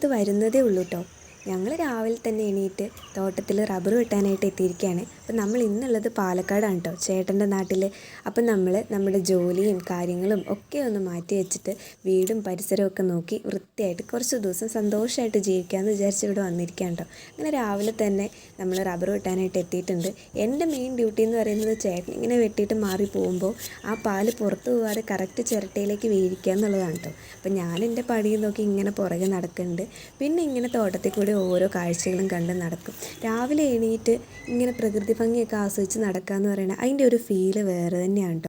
അടുത്ത് വരുന്നതേ ഉള്ളൂ കേട്ടോ. ഞങ്ങൾ രാവിലെ തന്നെ എണീറ്റ് തോട്ടത്തിൽ റബ്ബർ വെട്ടാനായിട്ട് എത്തിയിരിക്കുകയാണ്. അപ്പം നമ്മൾ ഇന്നുള്ളത് പാലക്കാടാണ് കേട്ടോ, ചേട്ടൻ്റെ നാട്ടിൽ. അപ്പം നമ്മൾ നമ്മുടെ ജോലിയും കാര്യങ്ങളും ഒക്കെ ഒന്ന് മാറ്റി വെച്ചിട്ട് വീടും പരിസരവും ഒക്കെ നോക്കി വൃത്തിയായിട്ട് കുറച്ച് ദിവസം സന്തോഷമായിട്ട് ജീവിക്കാമെന്ന് വിചാരിച്ച് ഇവിടെ വന്നിരിക്കുകയാണ് കേട്ടോ. അങ്ങനെ രാവിലെ തന്നെ നമ്മൾ റബ്ബർ വെട്ടാനായിട്ട് എത്തിയിട്ടുണ്ട്. എൻ്റെ മെയിൻ ഡ്യൂട്ടി എന്ന് പറയുന്നത് ചേട്ടൻ ഇങ്ങനെ വെട്ടിയിട്ട് മാറി പോകുമ്പോൾ ആ പാല് പുറത്ത് പോകാതെ കറക്റ്റ് ചിരട്ടയിലേക്ക് വീഴിക്കുക എന്നുള്ളതാണ് കേട്ടോ. അപ്പം ഞാൻ എൻ്റെ പടിയും നോക്കി ഇങ്ങനെ പുറകെ നടക്കുന്നുണ്ട്. പിന്നെ ഇങ്ങനെ തോട്ടത്തിൽ കൂടി ഓരോ കാഴ്ചകളും കണ്ട് നടക്കും. രാവിലെ എണീറ്റ് ഇങ്ങനെ പ്രകൃതി ഭംഗിയൊക്കെ ആസ്വദിച്ച് നടക്കുക എന്ന് പറയുന്നത് അതിൻ്റെ ഒരു ഫീല് വേറെ തന്നെയാണ് കേട്ടോ.